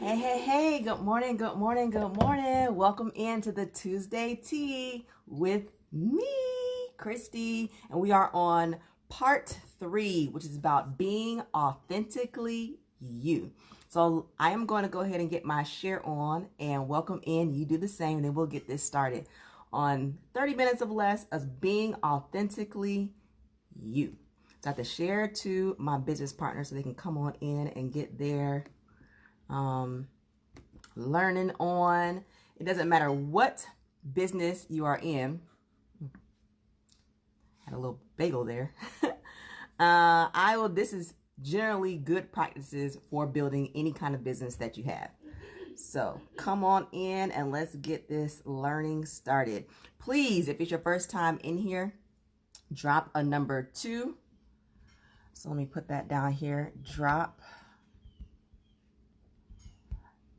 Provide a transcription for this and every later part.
Hey, good morning, good morning, good morning. Welcome into the Tuesday Tea with me, Christy. And we are on part 3, which is about being authentically you. So I am going to go ahead and get my share on and welcome in. You do the same, and then we'll get this started on 30 minutes of less of being authentically you. So I have to share to my business partners so they can come on in and get their learning on. It doesn't matter what business you are in. Had a little bagel there. This is generally good practices for building any kind of business that you have. So come on in and let's get this learning started. Please, if it's your first time in here, drop a number 2. So let me put that down here. Drop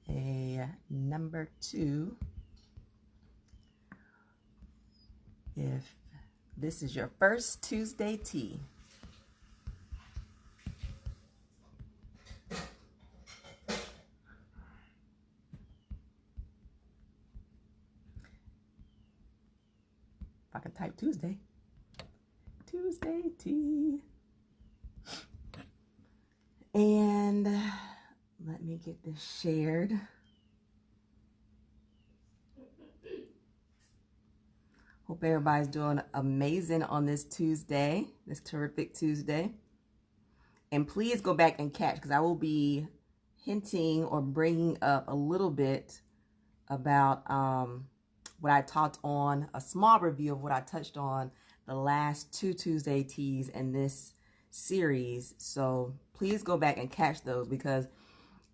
a number 2 if this is your first Tuesday tea. If I can type Tuesday tea. And let me get this shared. Hope everybody's doing amazing on this Tuesday, this terrific Tuesday. And please go back and catch, because I will be hinting or bringing up a little bit about what I talked on, a small review of what I touched on the last 2 Tuesday teas in this series. So please go back and catch those, because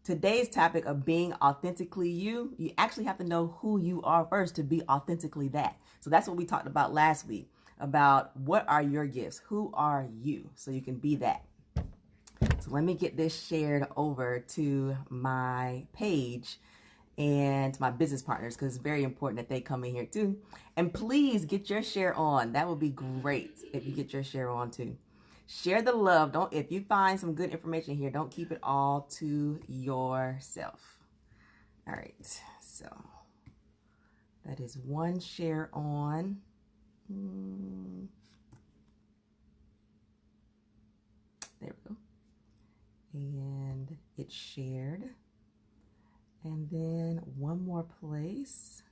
today's topic of being authentically you actually have to know who you are first to be authentically that. So that's what we talked about last week, about what are your gifts? Who are you? So you can be that. So let me get this shared over to my page and to my business partners, because it's very important that they come in here too. And please get your share on. That would be great if you get your share on too. Share the love. If you find some good information here, don't keep it all to yourself. All right, so that is one share on. There we go. And it's shared. And then one more place.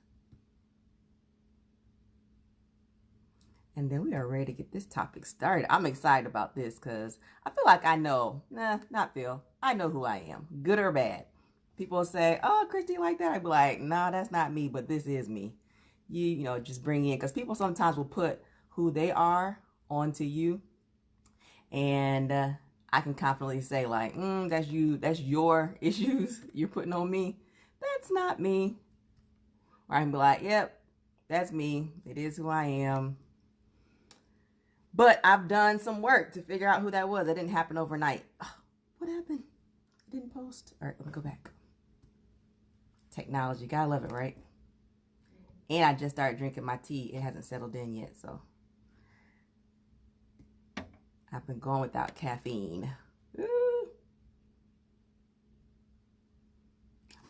And then we are ready to get this topic started. I'm excited about this because I feel like I know, I know who I am, good or bad. People say, oh, Christy, like that? I'd be like, nah, that's not me, but this is me. You know, just bring in, because people sometimes will put who they are onto you. And I can confidently say like, that's you, that's your issues you're putting on me. That's not me. Or I can be like, yep, that's me. It is who I am. But I've done some work to figure out who that was. That didn't happen overnight. Oh, what happened? I didn't post. All right, let me go back. Technology, gotta love it, right? And I just started drinking my tea. It hasn't settled in yet, so I've been going without caffeine. Ooh.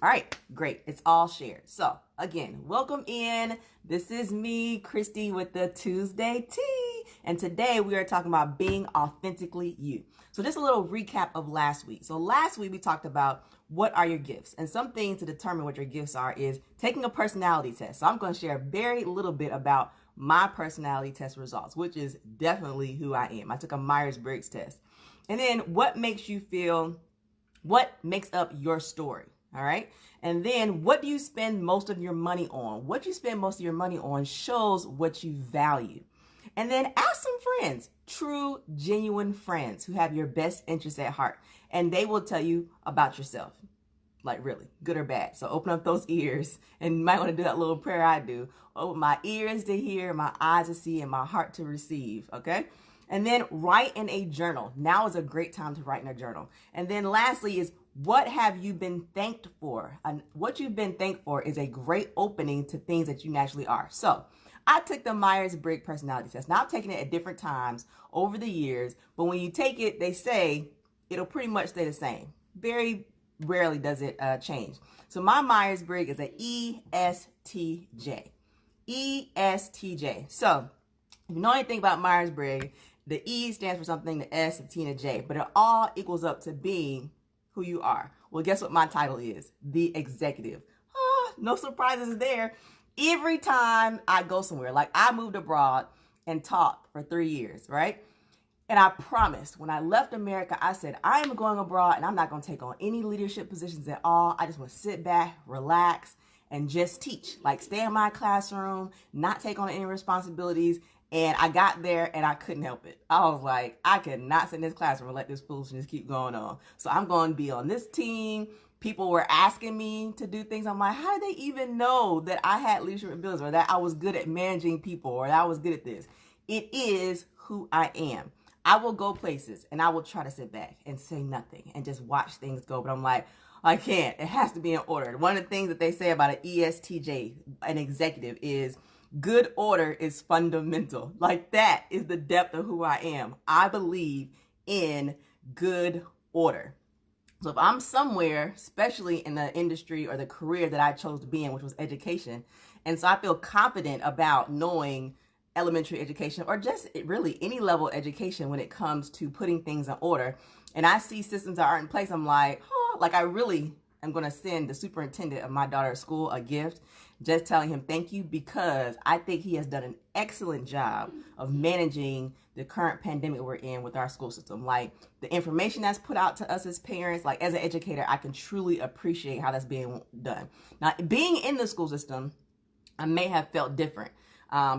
All right, great. It's all shared. So again, welcome in. This is me, Christy, with the Tuesday Tea. And today we are talking about being authentically you. So just a little recap of last week. So last week we talked about what are your gifts, and some things to determine what your gifts are is taking a personality test. So I'm going to share very little bit about my personality test results, which is definitely who I am. I took a Myers-Briggs test. And then what makes you feel, what makes up your story? All right. And then what do you spend most of your money on? What you spend most of your money on shows what you value. And then ask some friends, true, genuine friends who have your best interests at heart. And they will tell you about yourself, like really, good or bad. So open up those ears, and you might want to do that little prayer I do. Open my ears to hear, my eyes to see, and my heart to receive. Okay. And then write in a journal. Now is a great time to write in a journal. And then lastly is, what have you been thanked for? And what you've been thanked for is a great opening to things that you naturally are. So I took the Myers-Briggs personality test. Now I've taken it at different times over the years, but when you take it, they say it'll pretty much stay the same. Very rarely does it change. So my Myers-Briggs is an ESTJ. ESTJ. So if you know anything about Myers-Briggs, the E stands for something, the S, the T, and the J, but it all equals up to being who you are. Well, guess what my title is? The executive. Oh, no surprises there. Every time I go somewhere, like I moved abroad and taught for 3 years, right? And I promised when I left America, I said, I am going abroad and I'm not going to take on any leadership positions at all. I just want to sit back, relax, and just teach. Like stay in my classroom, not take on any responsibilities. And I got there and I couldn't help it. I was like, I could not sit in this classroom and let this foolishness keep going on. So I'm going to be on this team. People were asking me to do things. I'm like, how did they even know that I had leadership abilities or that I was good at managing people or that I was good at this? It is who I am. I will go places and I will try to sit back and say nothing and just watch things go. But I'm like, I can't. It has to be in order. One of the things that they say about an ESTJ, an executive, is good order is fundamental. Like that is the depth of who I am. I believe in good order. So if I'm somewhere, especially in the industry or the career that I chose to be in, which was education, and so I feel confident about knowing elementary education or just really any level of education when it comes to putting things in order, and I see systems that aren't in place, I'm like, oh, like I really am going to send the superintendent of my daughter's school a gift, just telling him thank you, because I think he has done an excellent job of managing the current pandemic we're in with our school system. Like the information that's put out to us as parents, like as an educator, I can truly appreciate how that's being done. Now, being in the school system, I may have felt different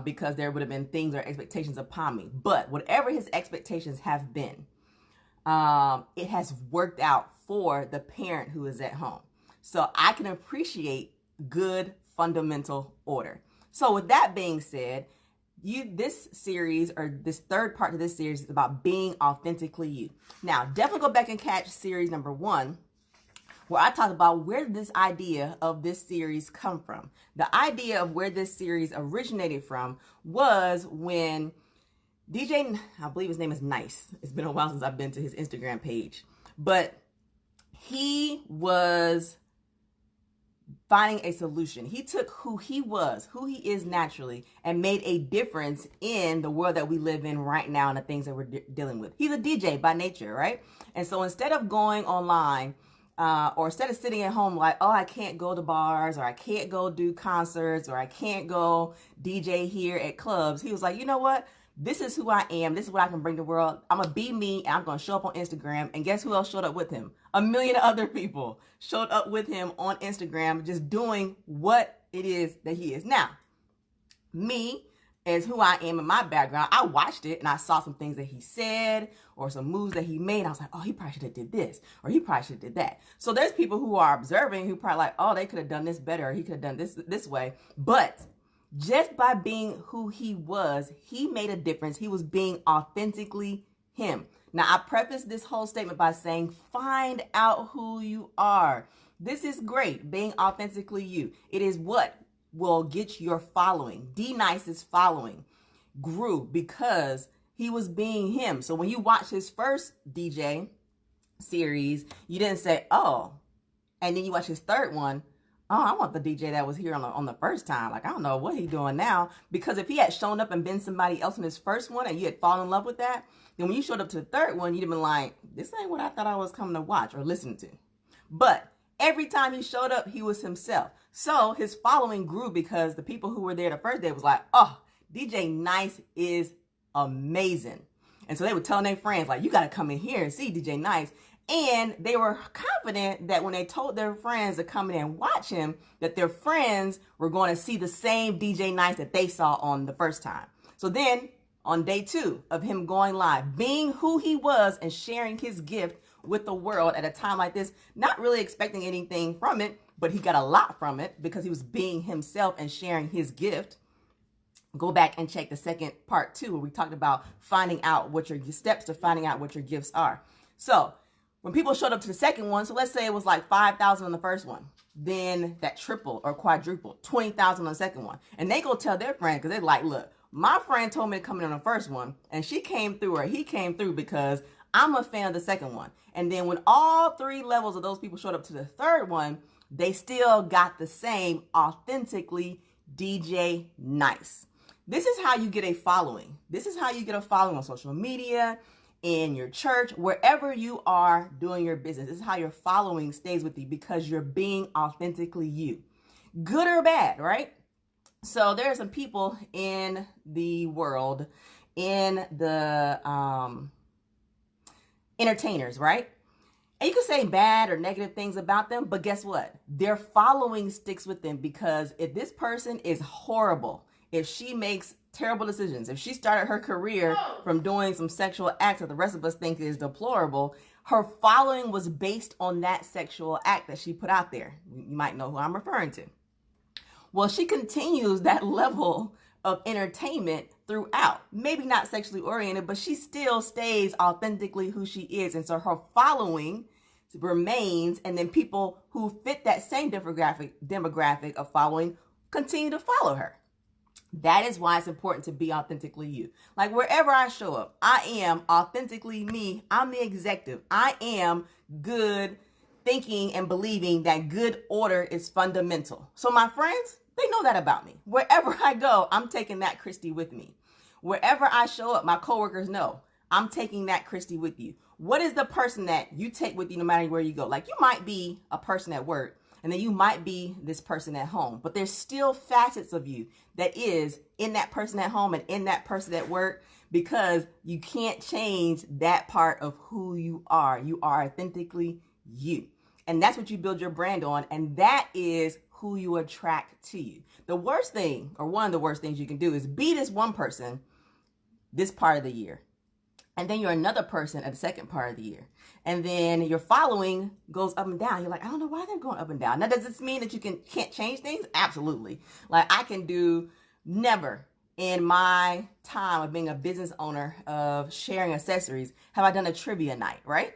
because there would have been things or expectations upon me. But whatever his expectations have been, it has worked out for the parent who is at home. So I can appreciate good fundamental order. So with that being said, this series, or this third part of this series, is about being authentically you. Now, definitely go back and catch series number 1, where I talk about where did this idea of this series come from. The idea of where this series originated from was when DJ, I believe his name is Nice. It's been a while since I've been to his Instagram page, but he was finding a solution. He took who he was, who he is naturally, and made a difference in the world that we live in right now and the things that we're dealing with. He's a DJ by nature, right? And so instead of going online, or instead of sitting at home like, oh, I can't go to bars, or I can't go do concerts, or I can't go DJ here at clubs, he was like, you know what? This is who I am. This is what I can bring to the world. I'm going to be me, and I'm going to show up on Instagram. And guess who else showed up with him? 1 million other people showed up with him on Instagram, just doing what it is that he is. Now, me, as who I am in my background, I watched it and I saw some things that he said or some moves that he made. I was like, oh, he probably should have did this, or he probably should have did that. So there's people who are observing who probably like, oh, they could have done this better, or he could have done this way. But just by being who he was, he made a difference. He was being authentically him. Now, I preface this whole statement by saying, find out who you are. This is great, being authentically you. It is what will get your following. D-Nice's following grew because he was being him. So when you watch his first DJ series, you didn't say, oh, and then you watch his third one, oh, I want the DJ that was here on the first time. Like, I don't know what he's doing now. Because if he had shown up and been somebody else in his first one and you had fallen in love with that, then when you showed up to the third one, you'd have been like, this ain't what I thought I was coming to watch or listen to. But every time he showed up, he was himself. So his following grew because the people who were there the first day was like, oh, DJ Nice is amazing. And so they were telling their friends, like, you got to come in here and see DJ Nice. And they were confident that when they told their friends to come in and watch him, that their friends were going to see the same DJ Nice that they saw on the first time. So then on day 2 of him going live, being who he was and sharing his gift with the world at a time like this, not really expecting anything from it, but he got a lot from it because he was being himself and sharing his gift. Go back and check the second part 2, where we talked about finding out what your steps to finding out what your gifts are. So when people showed up to the second one, so let's say it was like 5,000 on the first one, then that triple or quadruple, 20,000 on the second one. And they go tell their friend, because they're like, look, my friend told me to come in on the first one, and she came through, or he came through, because I'm a fan of the second one. And then when all three levels of those people showed up to the third one, they still got the same authentically DJ nice. This is how you get a following. This is how you get a following on social media, in your church, wherever you are doing your business. This is how your following stays with you, because you're being authentically you. Good or bad, right? So there are some people in the world, in the entertainers, right? And you can say bad or negative things about them, but guess what? Their following sticks with them, because if this person is horrible, if she makes terrible decisions, if she started her career from doing some sexual acts that the rest of us think is deplorable, her following was based on that sexual act that she put out there. You might know who I'm referring to. Well, she continues that level of entertainment throughout. Maybe not sexually oriented, but she still stays authentically who she is. And so her following remains, and then people who fit that same demographic of following continue to follow her. That is why it's important to be authentically you. Like wherever I show up, I am authentically me. I'm the executive. I am good, thinking and believing that good order is fundamental. So my friends, they know that about me. Wherever I go, I'm taking that Christy with me. Wherever I show up, my coworkers know I'm taking that Christy with you. What is the person that you take with you no matter where you go? Like you might be a person at work, and then you might be this person at home, but there's still facets of you that is in that person at home and in that person at work, because you can't change that part of who you are. You are authentically you. And that's what you build your brand on. And that is who you attract to you. The worst thing, or one of the worst things you can do, is be this one person this part of the year. And then you're another person at the second part of the year. And then your following goes up and down. You're like, I don't know why they're going up and down. Now, does this mean that you can't change things? Absolutely. Like I can do never in my time of being a business owner of sharing accessories have I done a trivia night, right?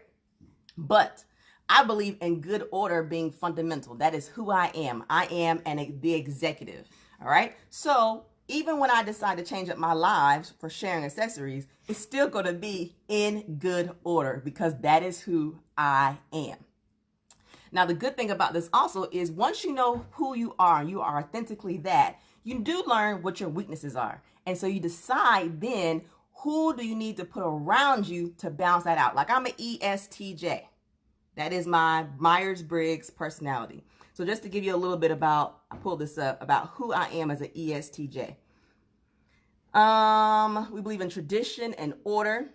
But I believe in good order being fundamental. That is who I am. I am the executive. All right. So even when I decide to change up my lives for sharing accessories, it's still going to be in good order, because that is who I am. Now, the good thing about this also is once you know who you are authentically that, you do learn what your weaknesses are. And so you decide then who do you need to put around you to balance that out. Like I'm an ESTJ. That is my Myers-Briggs personality. So just to give you a little bit about, I pulled this up, about who I am as an ESTJ. We believe in tradition and order.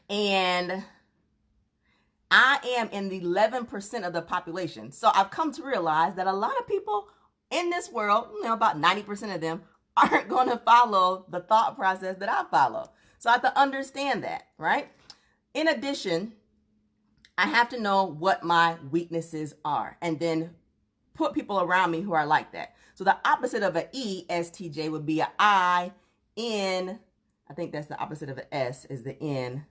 And I am in the 11% of the population. So I've come to realize that a lot of people in this world, about 90% of them, aren't going to follow the thought process that I follow. So I have to understand that, right? In addition, I have to know what my weaknesses are and then put people around me who are like that. So the opposite of an ESTJ would be an I N. I think that's the opposite of an S is the N.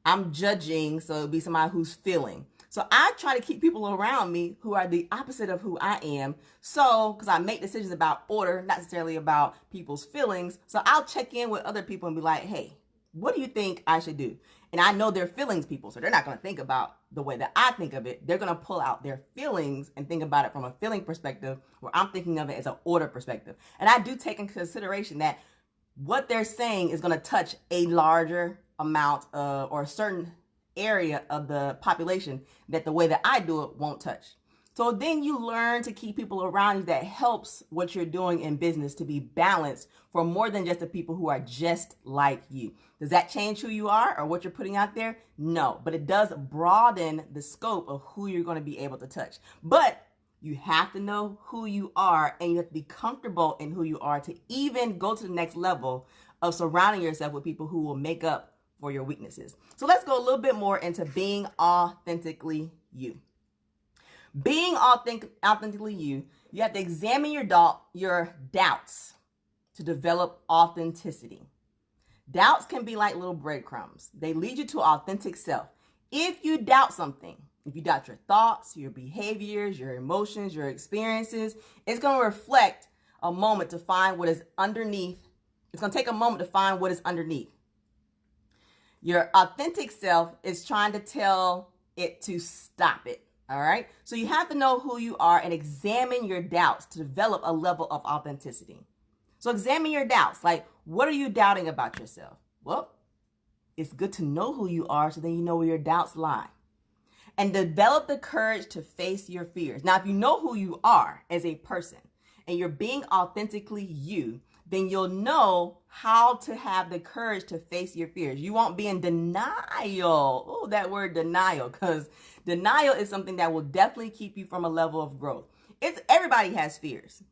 I'm judging, so it would be somebody who's feeling. So I try to keep people around me who are the opposite of who I am. So, because I make decisions about order, not necessarily about people's feelings. So I'll check in with other people and be like, hey, what do you think I should do? And I know they're feelings people, so they're not going to think about the way that I think of it. They're going to pull out their feelings and think about it from a feeling perspective, where I'm thinking of it as an order perspective. And I do take into consideration that what they're saying is going to touch a larger amount of, or a certain area of the population that the way that I do it won't touch. So then you learn to keep people around you that helps what you're doing in business to be balanced for more than just the people who are just like you. Does that change who you are or what you're putting out there? No, but it does broaden the scope of who you're going to be able to touch. But you have to know who you are, and you have to be comfortable in who you are to even go to the next level of surrounding yourself with people who will make up for your weaknesses. So let's go a little bit more into being authentically you. Being authentically you, you have to examine your doubts to develop authenticity. Doubts can be like little breadcrumbs. They lead you to authentic self. If you doubt something, if you doubt your thoughts, your behaviors, your emotions, your experiences, it's going to reflect a moment to find what is underneath. It's going to take a moment to find what is underneath. Your authentic self is trying to tell it to stop it. All right. So you have to know who you are and examine your doubts to develop a level of authenticity. So examine your doubts. Like, what are you doubting about yourself? Well, it's good to know who you are so then you know where your doubts lie. And develop the courage to face your fears. Now, if you know who you are as a person and you're being authentically you, then you'll know how to have the courage to face your fears. You won't be in denial. Oh, that word denial, because denial is something that will definitely keep you from a level of growth. Everybody has fears.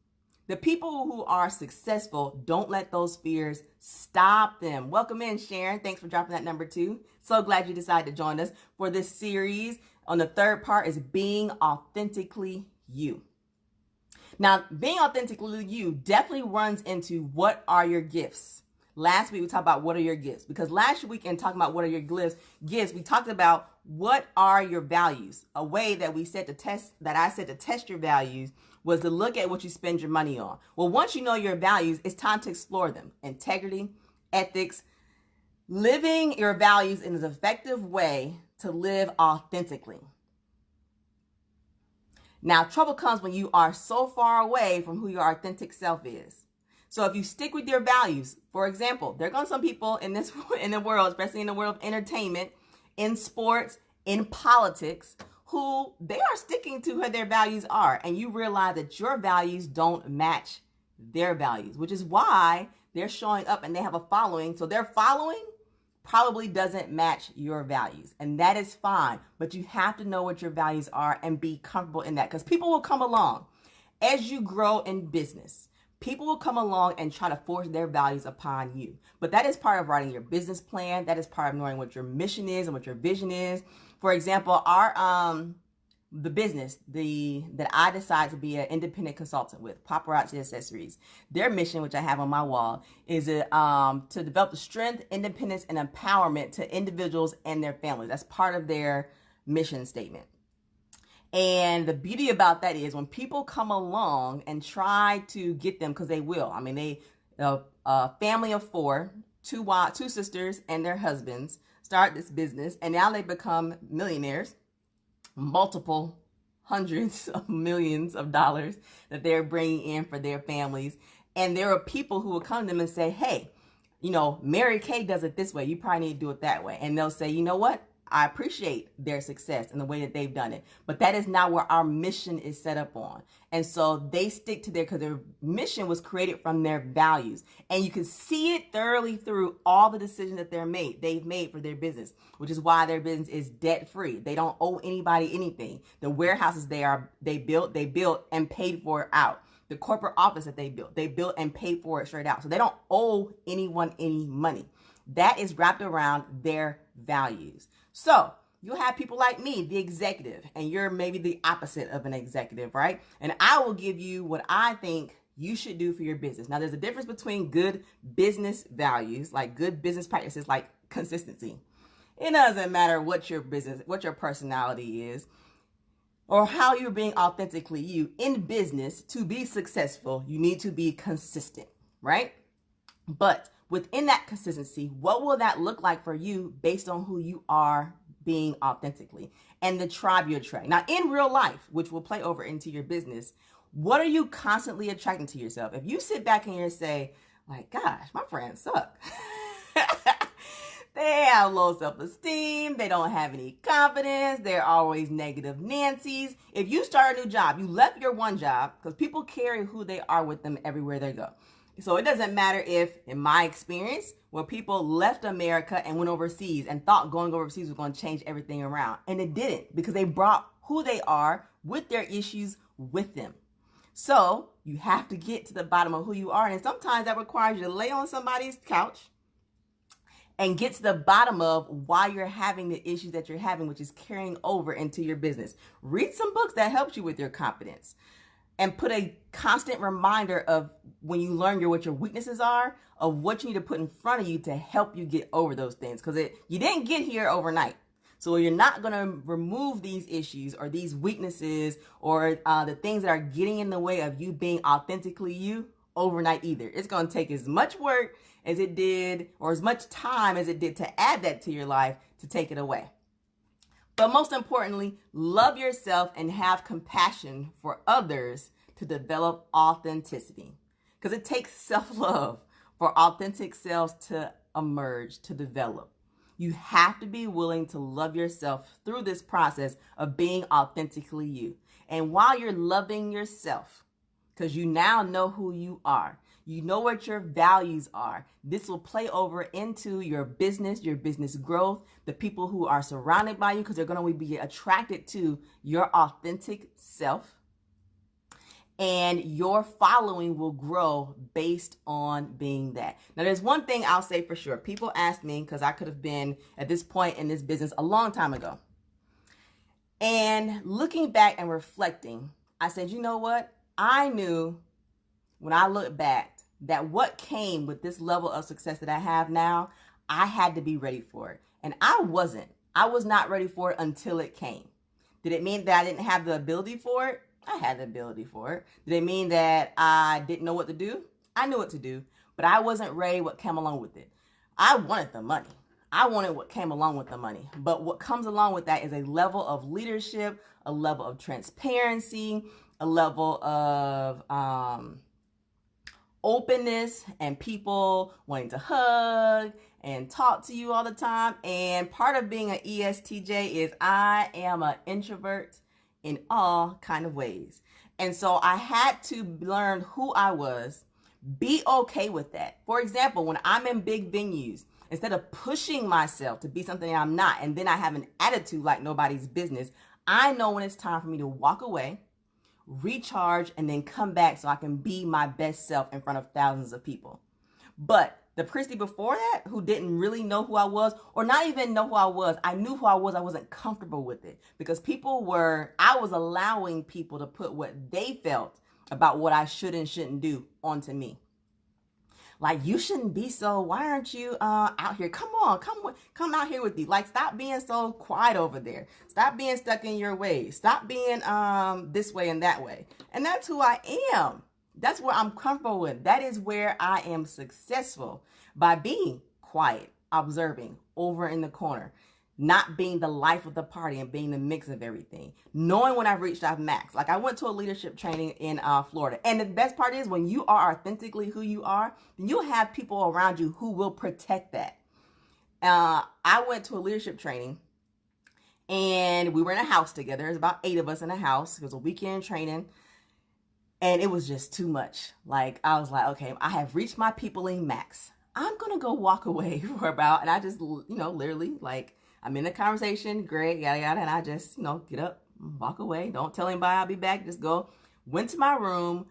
The people who are successful don't let those fears stop them. Welcome in, Sharon. Thanks for dropping that number 2. So glad you decided to join us for this series. On the third part is being authentically you. Now, being authentically you definitely runs into what are your gifts. Last week, we talked about what are your gifts, because last week in talking about what are your gifts, we talked about what are your values. A way that I said to test your values was to look at what you spend your money on. Well, once you know your values, it's time to explore them. Integrity, ethics, living your values in an effective way to live authentically. Now, trouble comes when you are so far away from who your authentic self is. So if you stick with your values, for example, there are going to be some people in the world, especially in the world of entertainment, in sports, in politics, who they are sticking to who their values are. And you realize that your values don't match their values, which is why they're showing up and they have a following. So their following probably doesn't match your values, and that is fine, but you have to know what your values are and be comfortable in that, because people will come along as you grow in business. People will come along and try to force their values upon you, but that is part of writing your business plan. That is part of knowing what your mission is and what your vision is. For example, the business that I decided to be an independent consultant with, Paparazzi Accessories, their mission, which I have on my wall, is to develop the strength, independence, and empowerment to individuals and their families. That's part of their mission statement. And the beauty about that is when people come along and try to get them, because they will. I mean, a family of 4, 2 sisters and their husbands start this business, and now they become millionaires. Multiple hundreds of millions of dollars that they're bringing in for their families. And there are people who will come to them and say, hey, Mary Kay does it this way. You probably need to do it that way. And they'll say, you know what? I appreciate their success and the way that they've done it, but that is not where our mission is set up on. And so they stick to because their mission was created from their values. And you can see it thoroughly through all the decisions that they've made for their business, which is why their business is debt free. They don't owe anybody anything. The warehouses they built and paid for it out. The corporate office that they built and paid for it straight out. So they don't owe anyone any money. That is wrapped around their values. So you'll have people like me, the executive, and you're maybe the opposite of an executive, right? And I will give you what I think you should do for your business. Now, there's a difference between good business values, like good business practices, like consistency. It doesn't matter what your personality is, or how you're being authentically you in business. To be successful, you need to be consistent, right? But within that consistency, what will that look like for you based on who you are being authentically and the tribe you attract? Now, in real life, which will play over into your business, what are you constantly attracting to yourself? If you sit back and you say, like, gosh, my friends suck. They have low self-esteem. They don't have any confidence. They're always negative Nancy's. If you start a new job, you left your one job, because people carry who they are with them everywhere they go. So it doesn't matter if, in my experience, where people left America and went overseas and thought going overseas was going to change everything around. And it didn't, because they brought who they are with their issues with them. So you have to get to the bottom of who you are. And sometimes that requires you to lay on somebody's couch and get to the bottom of why you're having the issues that you're having, which is carrying over into your business. Read some books that helps you with your confidence. And put a constant reminder of, when you learn what your weaknesses are, of what you need to put in front of you to help you get over those things. Because you didn't get here overnight. So you're not going to remove these issues or these weaknesses or the things that are getting in the way of you being authentically you overnight either. It's going to take as much work as it did, or as much time as it did to add that to your life to take it away. But most importantly, love yourself and have compassion for others to develop authenticity. Because it takes self-love for authentic selves to emerge, to develop. You have to be willing to love yourself through this process of being authentically you. And while you're loving yourself, because you now know who you are, you know what your values are, this will play over into your business growth, the people who are surrounded by you, because they're going to be attracted to your authentic self. And your following will grow based on being that. Now, there's one thing I'll say for sure. People ask me, because I could have been at this point in this business a long time ago. And looking back and reflecting, I said, you know what? I knew when I look back that what came with this level of success that I have now, I had to be ready for it. And I wasn't. I was not ready for it until it came. Did it mean that I didn't have the ability for it? I had the ability for it. Did it mean that I didn't know what to do? I knew what to do, but I wasn't ready what came along with it. I wanted the money. I wanted what came along with the money. But what comes along with that is a level of leadership, a level of transparency, a level of openness, and people wanting to hug and talk to you all the time. And part of being an ESTJ is I am an introvert in all kind of ways. And so I had to learn who I was, be okay with that. For example, when I'm in big venues, instead of pushing myself to be something I'm not, and then I have an attitude like nobody's business, I know when it's time for me to walk away, recharge, and then come back so I can be my best self in front of thousands of people. But the Christy before that, who didn't really know who I was, or not even know who I was, I knew who I was, I wasn't comfortable with it. Because I was allowing people to put what they felt about what I should and shouldn't do onto me. Like, you shouldn't be so, why aren't you out here? Come on, come out here with you. Like, stop being so quiet over there. Stop being stuck in your ways. Stop being this way and that way. And that's who I am. That's where I'm comfortable with. That is where I am successful, by being quiet, observing, over in the corner, not being the life of the party and being the mix of everything. Knowing when I've reached our max. Like, I went to a leadership training in Florida. And the best part is when you are authentically who you are, then you'll have people around you who will protect that. I went to a leadership training and we were in a house together. There's about 8 of us in a house. It was a weekend training. And it was just too much. Like, I was like, okay, I have reached my peopling max. I'm going to go walk away for about, and I just, literally, like, I'm in the conversation, great, yada, yada, and I just, get up, walk away. Don't tell anybody I'll be back. Just go. Went to my room,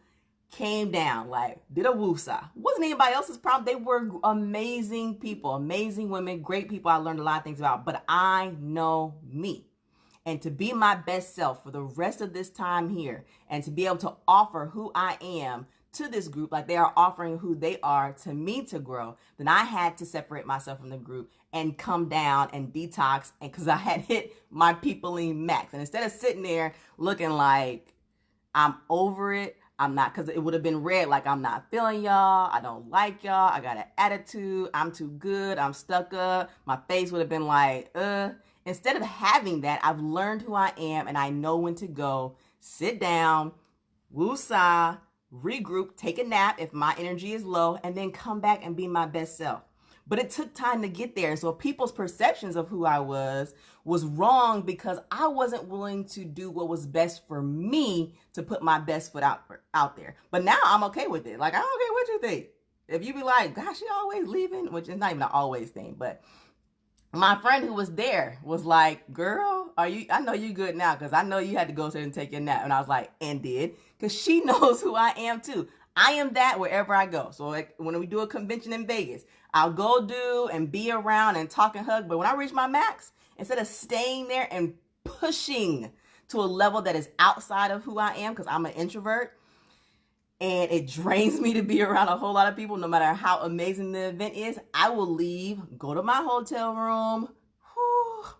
came down, like, did a woosah. Wasn't anybody else's problem. They were amazing people, amazing women, great people I learned a lot of things about, but I know me. And to be my best self for the rest of this time here, and to be able to offer who I am to this group, like they are offering who they are to me to grow, then I had to separate myself from the group and come down and detox, and because I had hit my peopling max. And instead of sitting there looking like I'm over it, I'm not, because it would have been read like I'm not feeling y'all, I don't like y'all, I got an attitude, I'm too good, I'm stuck up. My face would have been like, Instead of having that, I've learned who I am, and I know when to go, sit down, woosah, regroup, take a nap if my energy is low, and then come back and be my best self. But it took time to get there. And so people's perceptions of who I was wrong because I wasn't willing to do what was best for me to put my best foot out there. But now I'm okay with it. Like, I don't care what you think. If you be like, gosh, she always leaving, which is not even an always thing, but my friend who was there was like, girl, I know you good now because I know you had to go there and take your nap. And I was like, and did, because she knows who I am too. I am that wherever I go. So like when we do a convention in Vegas, I'll go do and be around and talk and hug. But when I reach my max, instead of staying there and pushing to a level that is outside of who I am, because I'm an introvert, and it drains me to be around a whole lot of people, no matter how amazing the event is, I will leave, go to my hotel room,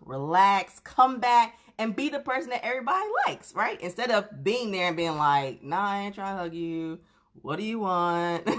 relax, come back, and be the person that everybody likes, right? Instead of being there and being like, nah, I ain't trying to hug you. What do you want?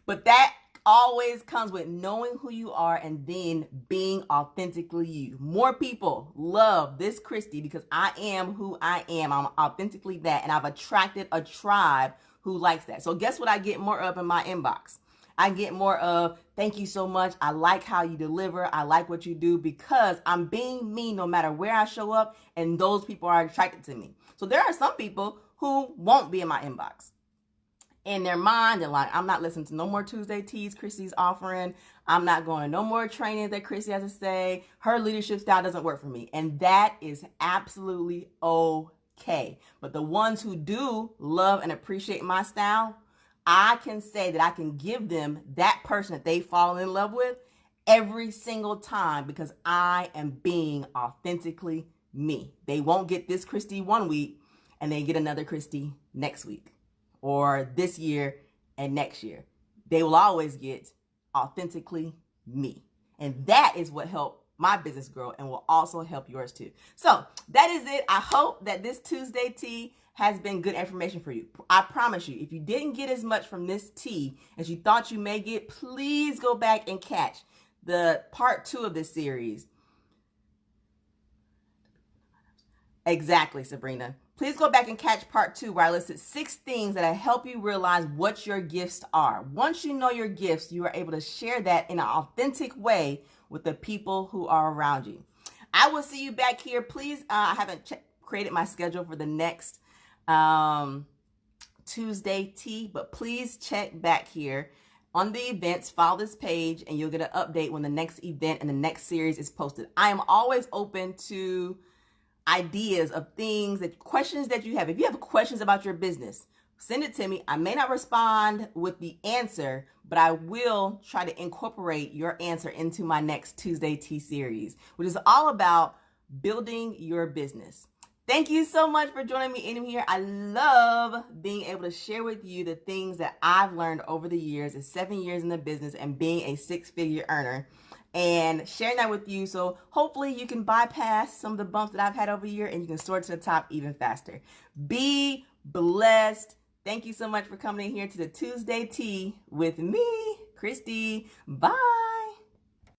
But that always comes with knowing who you are and then being authentically you. More people love this Christy because I am who I am. I'm authentically that, and I've attracted a tribe who likes that. So guess what I get more of in my inbox? I get more of, thank you so much. I like how you deliver. I like what you do, because I'm being me no matter where I show up, and those people are attracted to me. So there are some people who won't be in my inbox. In their mind, they're like, I'm not listening to no more Tuesday Teas Christy's offering. I'm not going to no more trainings that Christy has to say. Her leadership style doesn't work for me. And that is absolutely okay. But the ones who do love and appreciate my style, I can say that I can give them that person that they fall in love with every single time, because I am being authentically me. They won't get this Christy one week and they get another Christy next week, or this year and next year. They will always get authentically me. And that is what helped my business grow and will also help yours too. So that is it. I hope that this Tuesday tea has been good information for you. I promise you, if you didn't get as much from this tea as you thought you may get, please go back and catch the part 2 of this series. Exactly, Sabrina. Please go back and catch part 2, where I listed 6 things that help you realize what your gifts are. Once you know your gifts, you are able to share that in an authentic way with the people who are around you. I will see you back here. Please, I haven't created my schedule for the next Tuesday tea, but please check back here on the events. Follow this page and you'll get an update when the next event and the next series is posted. I am always open to ideas of things, that questions that you have. If you have questions about your business, send it to me. I may not respond with the answer, but I will try to incorporate your answer into my next Tuesday tea series, which is all about building your business. Thank you so much for joining me in here. I love being able to share with you the things that I've learned over the years, in 7 years in the business and being a 6-figure earner, and sharing that with you. So hopefully you can bypass some of the bumps that I've had over the year and you can soar to the top even faster. Be blessed. Thank you so much for coming in here to the Tuesday tea with me, Christy. Bye.